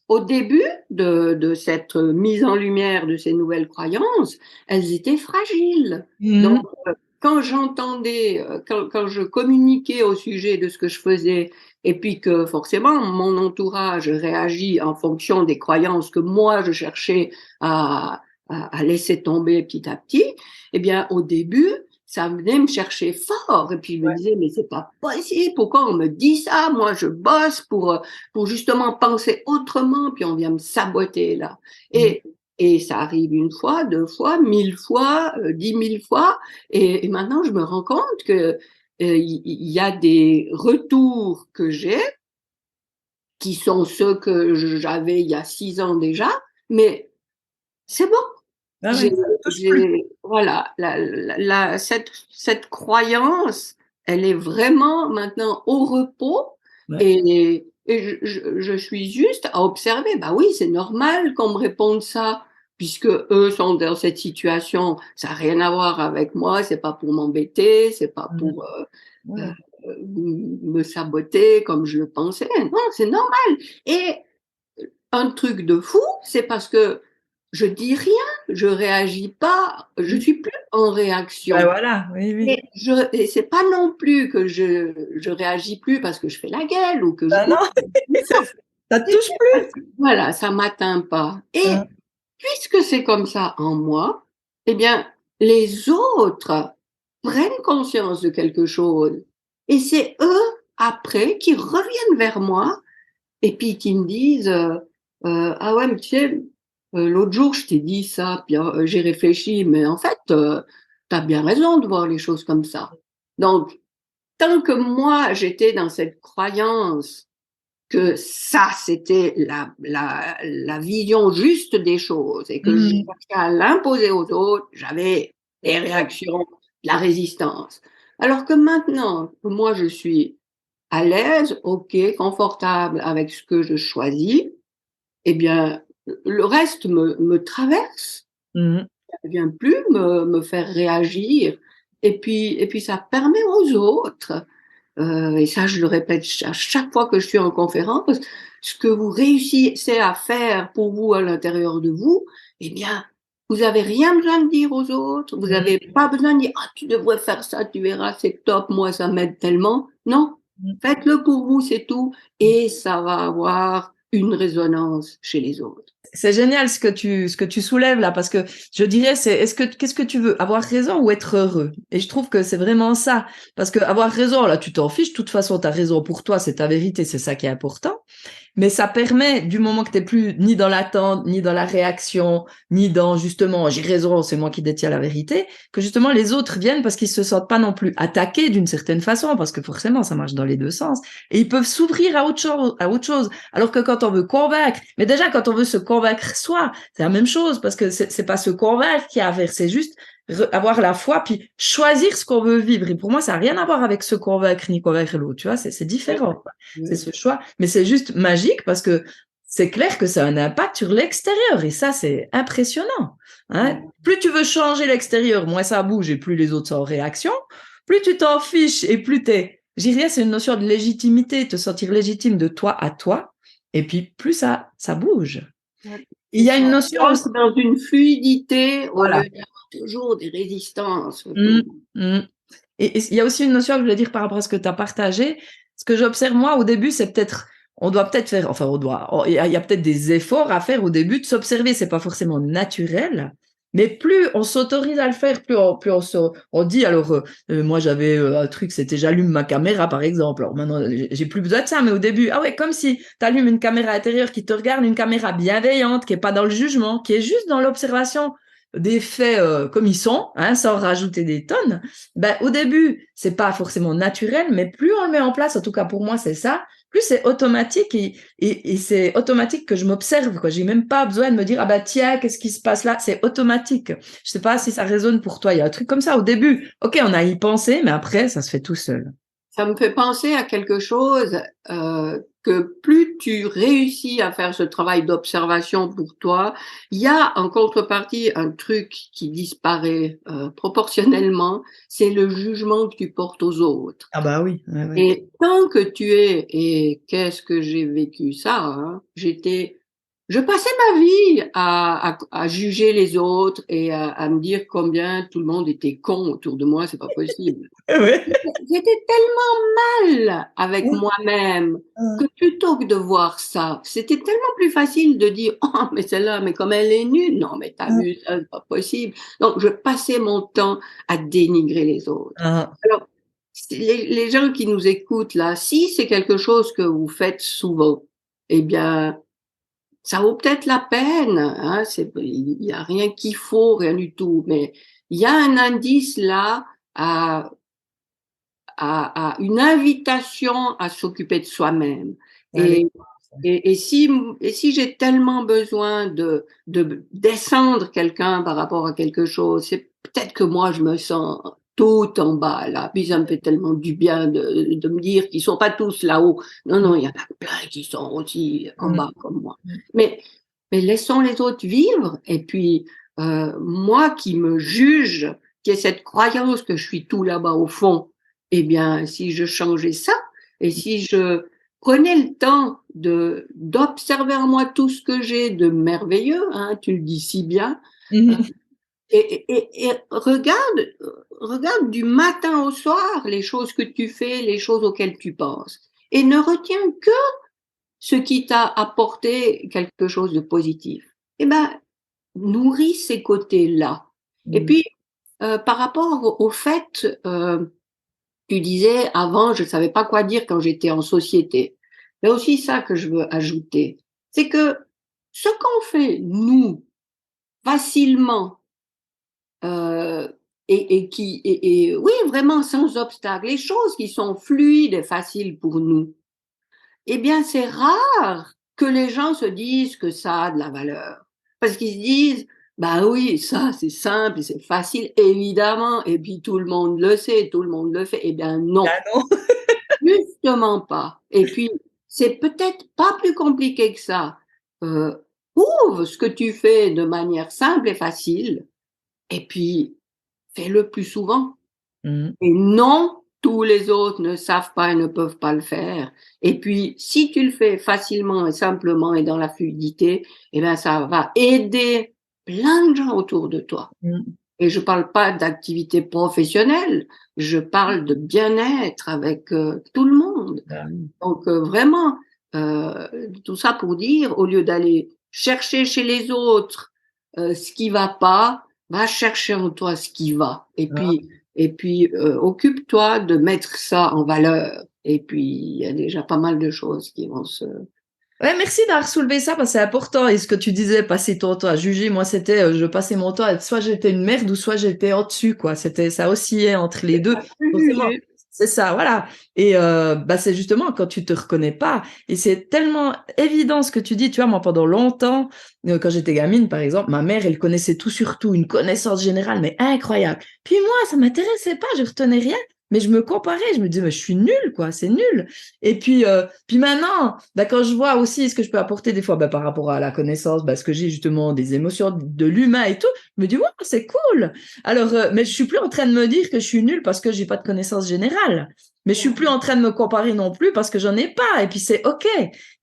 au début de cette mise en lumière de ces nouvelles croyances, elles étaient fragiles. Donc,
Mhm.
quand quand je communiquais au sujet de ce que je faisais, et puis que forcément mon entourage réagit en fonction des croyances que moi je cherchais à, à laisser tomber petit à petit, eh bien au début, ça venait me chercher fort. Et puis je me disais, mais c'est pas possible, pourquoi on me dit ça? Moi, je bosse pour justement penser autrement, puis on vient me saboter là.
Mhm.
Et, et ça arrive une fois, deux fois, 1000 fois, 10 000 fois. Et maintenant, je me rends compte que il y a des retours que j'ai qui sont ceux que j'avais il y a 6 ans déjà, mais c'est bon.
Ah ouais, ça ne touche plus.
Voilà, cette croyance, elle est vraiment maintenant au repos
Ouais.
et je suis juste à observer. Bah oui, c'est normal qu'on me réponde ça, puisque eux sont dans cette situation. Ça n'a rien à voir avec moi, c'est pas pour m'embêter, c'est pas
Mhm.
pour
Ouais.
me saboter comme je le pensais. Non, c'est normal. Et un truc de fou, c'est parce que je dis rien, je réagis pas, je suis plus en
Ben
réaction.
voilà, oui, oui.
Et c'est pas non plus que je réagis plus parce que je fais la gueule ou que je
Ben
cours.
non, ça, ça te
C'est
touche plus.
parce que, voilà, ça m'atteint pas. Et
Hein.
puisque c'est comme ça en moi, eh bien, les autres prennent conscience de quelque chose. Et c'est eux, après, qui reviennent vers moi et puis qui me disent ah ouais, mais tu sais, l'autre jour je t'ai dit ça, puis j'ai réfléchi, mais en fait, t'as bien raison de voir les choses comme ça. Donc, tant que moi j'étais dans cette croyance que ça, c'était la vision juste des choses et que je cherchais à l'imposer aux autres, j'avais des réactions, de la résistance. Alors que maintenant, moi, je suis à l'aise, ok, confortable avec ce que je choisis, eh bien, le reste me traverse, ne vient plus me faire réagir. Et puis, ça permet aux autres, et ça, je le répète à chaque fois que je suis en conférence, ce que vous réussissez à faire pour vous à l'intérieur de vous, eh bien, vous n'avez rien besoin de dire aux autres, vous n'avez pas besoin de dire, ah, tu devrais faire ça, tu verras, c'est top, moi, ça m'aide tellement. Non, faites-le pour vous, c'est tout, et ça va avoir une résonance chez les autres.
C'est génial ce que tu soulèves là, parce que je dirais, qu'est-ce que tu veux, avoir raison ou être heureux? Et je trouve que c'est vraiment ça. Parce que avoir raison, là, tu t'en fiches. De toute façon, t'as raison pour toi, c'est ta vérité, c'est ça qui est important. Mais ça permet, du moment que t'es plus ni dans l'attente, ni dans la réaction, ni dans justement, j'ai raison, c'est moi qui détiens la vérité, que justement les autres viennent parce qu'ils se sentent pas non plus attaqués d'une certaine façon, parce que forcément, ça marche dans les deux sens. Et ils peuvent s'ouvrir à autre chose. Alors que quand on veut convaincre, mais déjà quand on veut se convaincre soi, c'est la même chose, parce que c'est pas se convaincre qui a à faire, c'est juste avoir la foi, puis choisir ce qu'on veut vivre. Et pour moi, ça n'a rien à voir avec se convaincre ni convaincre l'autre, tu vois, c'est différent. C'est ce choix. Mais c'est juste magique parce que c'est clair que ça a un impact sur l'extérieur. Et ça, c'est impressionnant. Hein. Plus tu veux changer l'extérieur, moins ça bouge et plus les autres sont en réaction. Plus tu t'en fiches et plus t'es... J'irais, c'est une notion de légitimité, te sentir légitime de toi à toi. Et puis, plus ça bouge. Il y a une notion aussi...
dans une fluidité, voilà. Au lieu d'avoir toujours des résistances.
Et il y a aussi une notion que je voulais dire par rapport à ce que tu as partagé. Ce que j'observe, moi, au début, c'est peut-être, on doit peut-être faire, enfin, il y a peut-être des efforts à faire au début de s'observer. C'est pas forcément naturel. Mais plus on s'autorise à le faire, plus on dit, alors, moi, j'avais un truc, c'était j'allume ma caméra, par exemple. Alors maintenant, j'ai plus besoin de ça, mais au début, ah ouais, comme si tu allumes une caméra intérieure qui te regarde, une caméra bienveillante, qui est pas dans le jugement, qui est juste dans l'observation des faits comme ils sont, hein, sans rajouter des tonnes. Ben, au début, c'est pas forcément naturel, mais plus on le met en place, en tout cas pour moi, c'est ça, plus c'est automatique et c'est automatique que je m'observe, quoi. J'ai même pas besoin de me dire, ah bah tiens, qu'est-ce qui se passe là? C'est automatique. Je sais pas si ça résonne pour toi. Il y a un truc comme ça au début. Ok, on a y pensé, mais après, ça se fait tout seul.
Ça me fait penser à quelque chose que plus tu réussis à faire ce travail d'observation pour toi, il y a en contrepartie un truc qui disparaît proportionnellement, c'est le jugement que tu portes aux autres.
Ah bah oui. Ouais.
Et tant que tu es, et qu'est-ce que j'ai vécu ça, hein, je passais ma vie à juger les autres et à me dire combien tout le monde était con autour de moi, c'est pas possible.
Ouais.
J'étais tellement mal avec moi-même que plutôt que de voir ça, c'était tellement plus facile de dire, oh, mais celle-là, mais comme elle est nulle, non, mais t'as vu ça, c'est pas possible. Donc, je passais mon temps à dénigrer les autres. Alors, les gens qui nous écoutent là, si c'est quelque chose que vous faites souvent, eh bien, ça vaut peut-être la peine, hein, il y a rien qu'il faut, rien du tout, mais il y a un indice là à une invitation à s'occuper de soi-même. Et si j'ai tellement besoin de descendre quelqu'un par rapport à quelque chose, c'est peut-être que moi je me sens tout en bas là, puis ça me fait tellement du bien de me dire qu'ils sont pas tous là-haut. Non, il y en a plein qui sont aussi en bas comme moi. Mais laissons les autres vivre. Et puis moi qui me juge, qui ai cette croyance que je suis tout là-bas au fond, eh bien si je changeais ça et si je prenais le temps d'observer en moi tout ce que j'ai de merveilleux, hein, tu le dis si bien, et regarde du matin au soir les choses que tu fais, les choses auxquelles tu penses, et ne retiens que ce qui t'a apporté quelque chose de positif. Eh ben, nourris ces côtés-là. Et puis, par rapport au fait, tu disais avant, je ne savais pas quoi dire quand j'étais en société. Il y a aussi ça que je veux ajouter. C'est que ce qu'on fait, nous, facilement, oui, vraiment sans obstacle, les choses qui sont fluides et faciles pour nous, eh bien, c'est rare que les gens se disent que ça a de la valeur. Parce qu'ils se disent, bah oui, ça, c'est simple, c'est facile, évidemment, et puis tout le monde le sait, tout le monde le fait. Eh bien, non,
Ah non.
justement pas. Et puis, c'est peut-être pas plus compliqué que ça. Prouve ce que tu fais de manière simple et facile, et puis fais-le plus souvent.
Mmh.
Et non, tous les autres ne savent pas et ne peuvent pas le faire. Et puis, si tu le fais facilement et simplement et dans la fluidité, eh bien, ça va aider plein de gens autour de toi.
Mmh.
Et je parle pas d'activité professionnelle, je parle de bien-être avec tout le monde.
Ah oui.
Donc vraiment, tout ça pour dire, au lieu d'aller chercher chez les autres ce qui va pas, va chercher en toi ce qui va. Et puis occupe-toi de mettre ça en valeur. Et puis il y a déjà pas mal de choses qui vont se.
Ouais, merci d'avoir soulevé ça parce que c'est important. Et ce que tu disais, passer ton temps à juger, moi, c'était, je passais mon temps à être soit j'étais une merde ou soit j'étais en dessus, quoi. C'était, ça oscillait entre les deux. Forcément. C'est ça, voilà. Et bah c'est justement quand tu te reconnais pas. Et c'est tellement évident ce que tu dis. Tu vois, moi, pendant longtemps, quand j'étais gamine, par exemple, ma mère, elle connaissait tout sur tout, une connaissance générale, mais incroyable. Puis moi, ça m'intéressait pas, je retenais rien. Mais je me comparais, je me disais, mais je suis nulle, quoi, c'est nul. Et puis maintenant, bah, quand je vois aussi ce que je peux apporter des fois bah, par rapport à la connaissance, bah, ce que j'ai justement des émotions de l'humain et tout, je me dis, ouais, c'est cool. Alors, mais je suis plus en train de me dire que je suis nulle parce que j'ai pas de connaissance générale. Mais je suis plus en train de me comparer non plus parce que j'en ai pas. Et puis c'est OK.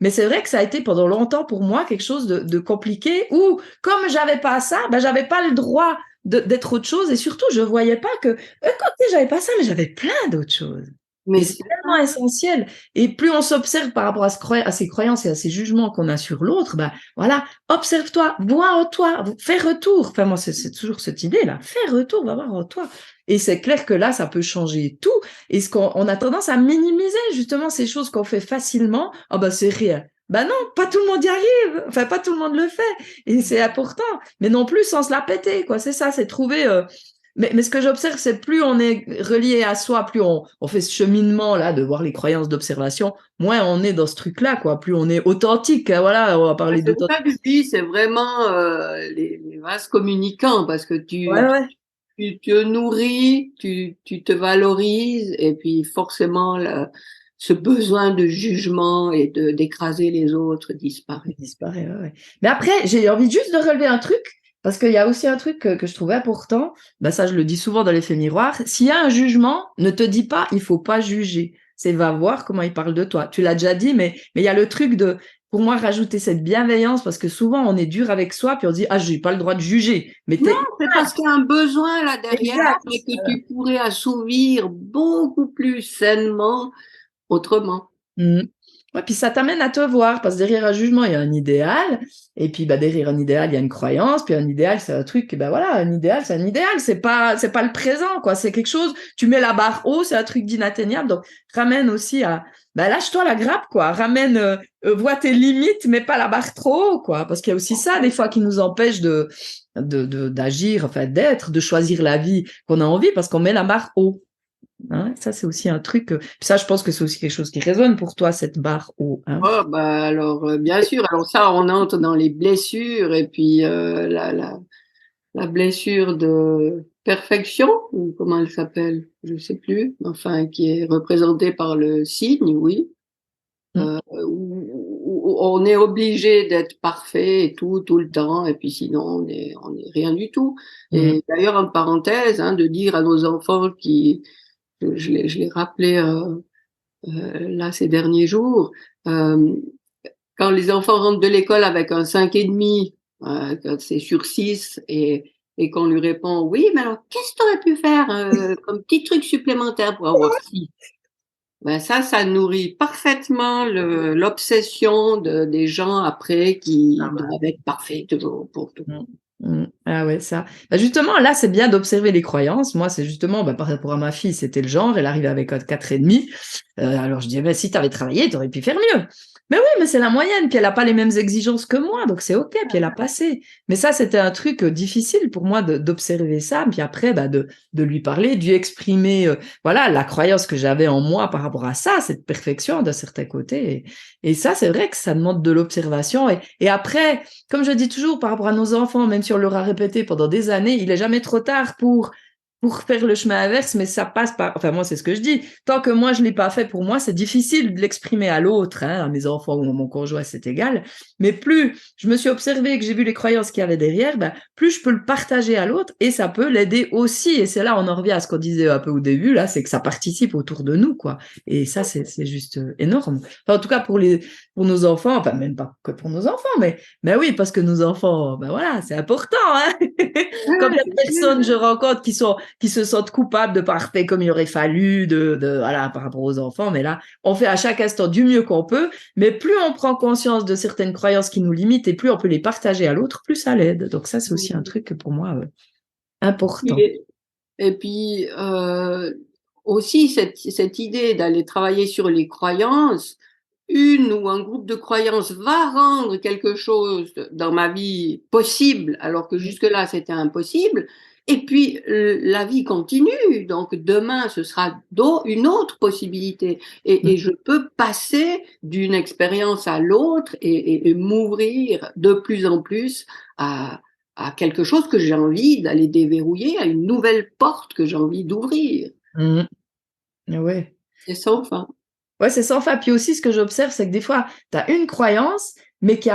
Mais c'est vrai que ça a été pendant longtemps pour moi quelque chose de compliqué où, comme j'avais pas ça, bah, j'avais pas le droit d'être autre chose. Et surtout, je voyais pas que, côté, j'avais pas ça, mais j'avais plein d'autres choses.
Mais
Et c'est tellement essentiel. Et plus on s'observe par rapport à ces croyances et à ces jugements qu'on a sur l'autre, bah voilà, observe-toi, vois en toi, fais retour. Enfin, moi, c'est toujours cette idée-là. Fais retour, va voir en toi. Et c'est clair que là, ça peut changer tout. Et ce qu'on on a tendance à minimiser justement ces choses qu'on fait facilement. Ah bah c'est rien. Bah non, pas tout le monde y arrive. Enfin, pas tout le monde le fait. Et c'est important. Mais non plus sans se la péter, quoi. C'est ça, c'est trouver. Mais ce que j'observe, c'est plus on est relié à soi, plus on fait ce cheminement là de voir les croyances d'observation, moins on est dans ce truc-là, quoi. Plus on est authentique. Hein, voilà, on va parler
c'est ça que je
d'authenticité.
dis, c'est vraiment les vases communicants parce que
Ouais, ouais.
tu te nourris, tu te valorises et puis forcément ce besoin de jugement et d'écraser les autres disparaît.
Il disparaît, ouais, ouais. Mais après, j'ai envie juste de relever un truc, parce qu'il y a aussi un truc que je trouve important. Ben ça, je le dis souvent dans l'effet miroir. S'il y a un jugement, ne te dis pas, il faut pas juger. C'est va voir comment il parle de toi. Tu l'as déjà dit, mais il y a le truc de, pour moi, rajouter cette bienveillance, parce que souvent, on est dur avec soi, puis on se dit, ah, j'ai pas le droit de juger. Mais
Non,
t'es
c'est parce qu'il y a un besoin là derrière
exact.
et que tu pourrais assouvir beaucoup plus sainement autrement.
Mmh. Ouais, puis ça t'amène à te voir, parce que derrière un jugement, il y a un idéal, et puis bah, derrière un idéal, il y a une croyance, puis un idéal, c'est un truc, ben voilà, un idéal, c'est un idéal, c'est pas le présent, quoi, c'est quelque chose, tu mets la barre haut, c'est un truc d'inatteignable, donc ramène aussi à, bah lâche-toi la grappe, quoi, ramène, vois tes limites, mais pas la barre trop haut, quoi, parce qu'il y a aussi ça, des fois, qui nous empêche d'agir, enfin d'être, de choisir la vie qu'on a envie, parce qu'on met la barre haut. Hein, ça, c'est aussi un truc. Puis ça, je pense que c'est aussi quelque chose qui résonne pour toi, cette barre haut. Hein.
Oh, bah alors bien sûr. Alors ça, on entre dans les blessures et puis la blessure de perfection ou comment elle s'appelle, je sais plus. Enfin, qui est représentée par le signe, oui. Où on est obligé d'être parfait et tout le temps, et puis sinon on est rien du tout. Et d'ailleurs, en parenthèse, hein, de dire à nos enfants je l'ai rappelé là ces derniers jours, quand les enfants rentrent de l'école avec un 5,5, quand c'est sur 6 et qu'on lui répond oui, mais alors qu'est-ce que tu aurais pu faire comme petit truc supplémentaire pour avoir 6? Ben ça nourrit parfaitement l'obsession des gens après qui doivent être parfaits toujours pour tout.
Ah ouais, ça. Bah justement, là, c'est bien d'observer les croyances. Moi, c'est justement, par rapport à ma fille, c'était le genre, elle arrivait avec 4,5. Alors je disais, si tu avais travaillé, tu aurais pu faire mieux. Mais oui, mais c'est la moyenne, puis elle n'a pas les mêmes exigences que moi, donc c'est OK, puis elle a passé. Mais ça, c'était un truc difficile pour moi d'observer ça, puis après, de lui parler, de lui exprimer, voilà, la croyance que j'avais en moi par rapport à ça, cette perfection d'un certain côté. Et ça, c'est vrai que ça demande de l'observation. Et après, comme je dis toujours par rapport à nos enfants, même si on leur a répété pendant des années, il est jamais trop tard pour faire le chemin inverse, mais ça passe par, enfin, moi, c'est ce que je dis. Tant que moi, je l'ai pas fait pour moi, c'est difficile de l'exprimer à l'autre, hein, à mes enfants ou à mon conjoint, c'est égal. Mais plus je me suis observée, que j'ai vu les croyances qu'il y avait derrière, plus je peux le partager à l'autre et ça peut l'aider aussi. Et c'est là, on en revient à ce qu'on disait un peu au début, là, c'est que ça participe autour de nous, quoi. Et ça, c'est juste énorme. Enfin, en tout cas, pour nos enfants, enfin, même pas que pour nos enfants, mais oui, parce que nos enfants, voilà, c'est important, hein. Combien
Ouais,
de personnes je rencontre qui se sentent coupables de pas avoir fait comme il aurait fallu, voilà, par rapport aux enfants. Mais là, on fait à chaque instant du mieux qu'on peut. Mais plus on prend conscience de certaines croyances qui nous limitent et plus on peut les partager à l'autre, plus ça l'aide. Donc ça, c'est aussi un truc pour moi important.
et puis aussi cette idée d'aller travailler sur les croyances, une ou un groupe de croyances va rendre quelque chose dans ma vie possible, alors que jusque-là c'était impossible. Et puis la vie continue, donc demain ce sera une autre possibilité. Et je peux passer d'une expérience à l'autre et m'ouvrir de plus en plus à quelque chose que j'ai envie d'aller déverrouiller, à une nouvelle porte que j'ai envie d'ouvrir.
Mmh. Ouais.
C'est sans fin.
Ouais, c'est sans fin. Puis aussi, ce que j'observe, c'est que des fois, tu as une croyance, mais qui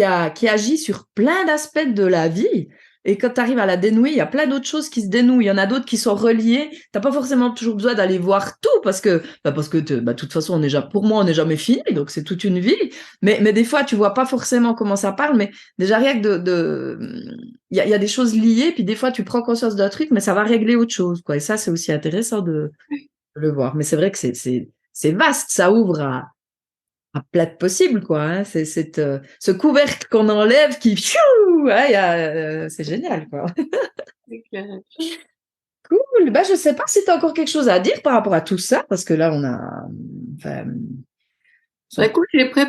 agit sur plein d'aspects de la vie. Et quand tu arrives à la dénouer, il y a plein d'autres choses qui se dénouent. Il y en a d'autres qui sont reliées. T'as pas forcément toujours besoin d'aller voir tout parce que de toute façon, pour moi, on n'est jamais fini. Donc, c'est toute une vie. Mais des fois, tu vois pas forcément comment ça parle. Mais déjà, rien que il y a des choses liées. Puis des fois, tu prends conscience d'un truc, mais ça va régler autre chose, quoi. Et ça, c'est aussi intéressant de le voir. Mais c'est vrai que c'est vaste, ça ouvre à plein de possibles, quoi. Hein. C'est ce couvercle qu'on enlève qui, c'est génial, quoi.
C'est clair.
Cool. Je sais pas si tu as encore quelque chose à dire par rapport à tout ça, parce que là, on a. Enfin,
Écoute, j'avais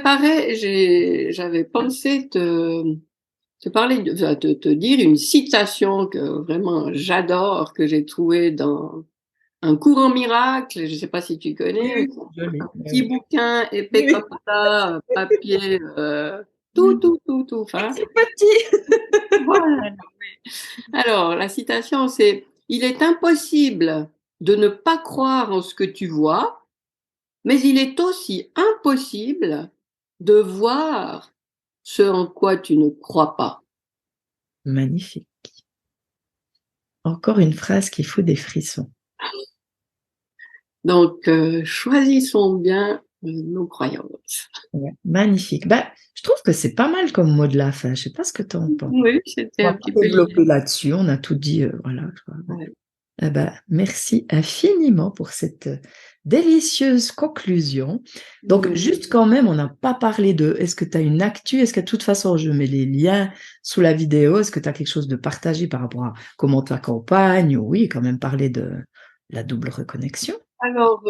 pensé te parler, te dire une citation que vraiment j'adore, que j'ai trouvée dans Un courant miracle. Je ne sais pas si tu connais,
oui, joli.
un petit bouquin épais
Oui.
comme ça, papier, tout fin.
C'est petit.
Voilà. Alors, la citation, c'est: Il est impossible de ne pas croire en ce que tu vois, mais il est aussi impossible de voir ce en quoi tu ne crois pas.
Magnifique. Encore une phrase qui fout des frissons.
Donc, choisissons bien nos croyances.
Ouais, magnifique. Je trouve que c'est pas mal comme mot de la fin. Je sais pas ce que tu en penses.
Oui, c'était
On
un
va
petit
pas
peu
développer
l'idée.
là-dessus. On a tout dit. Voilà.
Ouais.
Merci infiniment pour cette délicieuse conclusion. Donc, juste quand même, on n'a pas parlé est-ce que tu as une actu? Est-ce que de toute façon, je mets les liens sous la vidéo? Est-ce que tu as quelque chose de partagé par rapport à comment tu accompagnes? Oui, quand même parler de la double reconnexion.
Alors,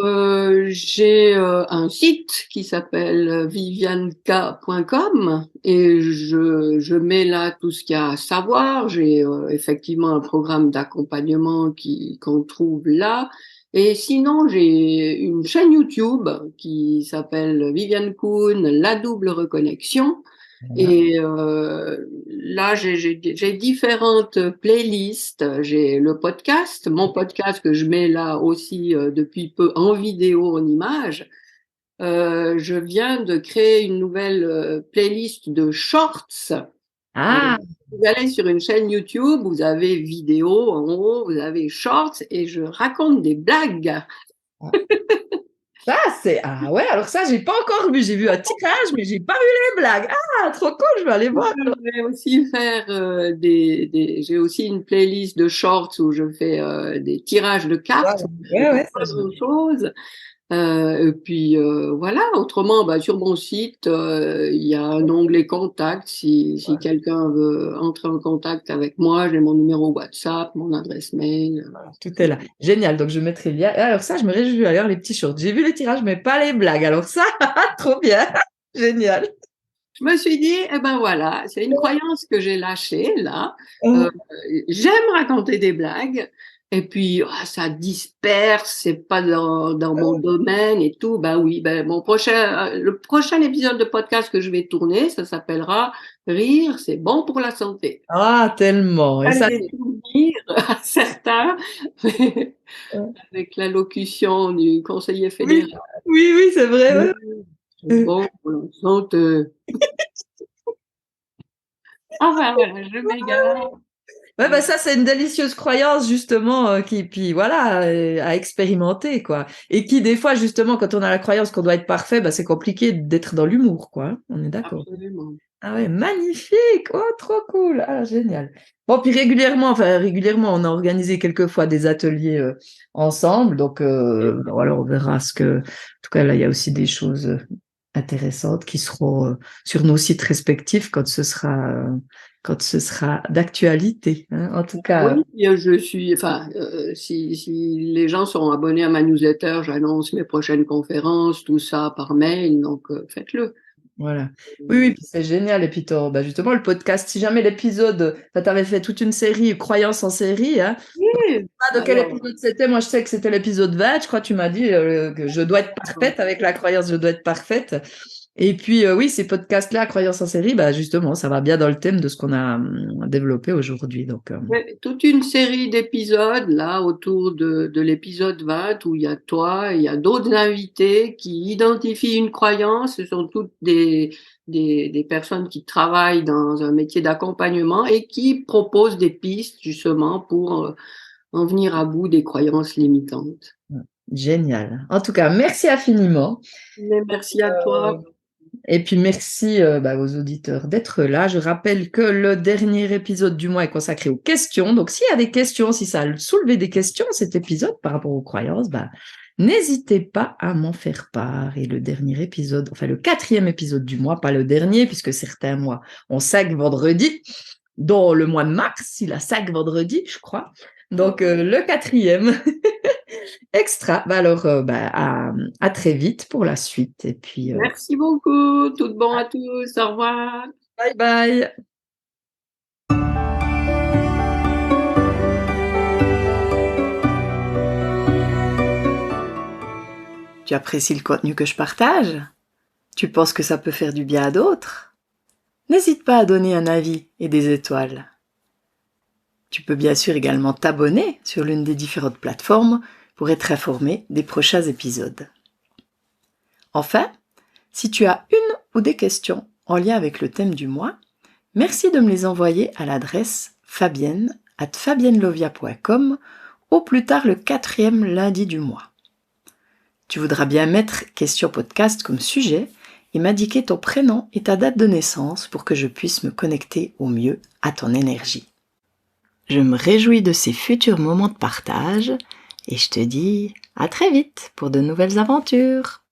j'ai un site qui s'appelle vivianka.com et je mets là tout ce qu'il y a à savoir. J'ai effectivement un programme d'accompagnement qu'on trouve là. Et sinon, j'ai une chaîne YouTube qui s'appelle Viviane Kuhn, la double reconnexion.
Voilà.
Et là, j'ai différentes playlists. J'ai le podcast, mon podcast que je mets là aussi depuis peu en vidéo, en image. Je viens de créer une nouvelle playlist de shorts.
Ah,
Vous allez sur une chaîne YouTube, vous avez vidéo en haut, vous avez shorts et je raconte des blagues.
ça, Ah ouais, alors ça, j'ai pas encore vu. J'ai vu un tirage, mais j'ai pas vu les blagues. Ah, trop cool, je vais aller voir.
Je vais aussi faire j'ai aussi une playlist de shorts où je fais des tirages de cartes.
Ouais,
Pas
ouais, ça,
grand chose. Et puis voilà, autrement, sur mon site, il y a un onglet contact. Si quelqu'un veut entrer en contact avec moi, j'ai mon numéro WhatsApp, mon adresse mail.
Tout est là. Génial. Donc, je mettrai le lien. Alors, ça, je me réjouis. Alors, les petits shorts. J'ai vu les tirages, mais pas les blagues. Alors, ça, trop bien. Génial.
Je me suis dit, eh ben voilà, c'est une croyance que j'ai lâchée là. J'aime raconter des blagues. Et puis, ça disperse, c'est pas dans mon domaine et tout. Ben oui, le prochain épisode de podcast que je vais tourner, ça s'appellera Rire, c'est bon pour la santé.
Ah, tellement. Et
Pas
ça,
des souvenirs à certains, avec l'allocution du conseiller fédéral.
oui, c'est vrai. Ouais.
C'est bon pour la santé. Enfin voilà, je m'égare.
Ouais, bah ça, c'est une délicieuse croyance, justement, qui, puis voilà, à expérimenter, quoi. Et qui, des fois, justement, quand on a la croyance qu'on doit être parfait, bah, c'est compliqué d'être dans l'humour, quoi. On est d'accord.
Absolument.
Ah ouais, magnifique! Oh, trop cool! Ah, génial. Bon, puis régulièrement, on a organisé quelquefois des ateliers ensemble. Donc, voilà, on verra ce que... En tout cas, là, il y a aussi des choses intéressantes qui seront sur nos sites respectifs quand ce sera d'actualité. Hein. En tout cas...
Oui, si les gens sont abonnés à ma newsletter, j'annonce mes prochaines conférences, tout ça par mail, donc faites-le.
Voilà. Oui, puis c'est génial. Et puis, justement, le podcast, si jamais l'épisode, tu avais fait toute une série, Croyances en série, hein.
Oui,
De quel épisode c'était? Moi, je sais que c'était l'épisode 20. Je crois que tu m'as dit que je dois être parfaite avec la croyance, je dois être parfaite. Et puis, oui, ces podcasts-là, Croyances en série, justement, ça va bien dans le thème de ce qu'on a développé aujourd'hui. Donc,
toute une série d'épisodes là autour de l'épisode 20 où il y a toi, il y a d'autres invités qui identifient une croyance. Ce sont toutes des personnes qui travaillent dans un métier d'accompagnement et qui proposent des pistes justement pour en venir à bout des croyances limitantes.
génial. En tout cas, merci infiniment.
Mais merci à toi.
Et puis merci aux auditeurs d'être là. Je rappelle que le dernier épisode du mois est consacré aux questions. Donc s'il y a des questions, si ça a soulevé des questions cet épisode par rapport aux croyances, n'hésitez pas à m'en faire part. Et le dernier épisode, enfin le 4e épisode du mois, pas le dernier, puisque certains mois ont 5 vendredis, dont le mois de mars, il a 5 vendredis, je crois. Donc le 4e extra. Alors à très vite pour la suite. Et puis
merci beaucoup. Tout bon à tous. Au revoir.
Bye bye. Tu apprécies le contenu que je partage? Tu penses que ça peut faire du bien à d'autres? N'hésite pas à donner un avis et des étoiles. Tu peux bien sûr également t'abonner sur l'une des différentes plateformes pour être informé des prochains épisodes. Enfin, si tu as une ou des questions en lien avec le thème du mois, merci de me les envoyer à l'adresse fabienne@fabiennelovia.com au plus tard le 4e lundi du mois. Tu voudras bien mettre question podcast comme sujet et m'indiquer ton prénom et ta date de naissance pour que je puisse me connecter au mieux à ton énergie. Je me réjouis de ces futurs moments de partage et je te dis à très vite pour de nouvelles aventures.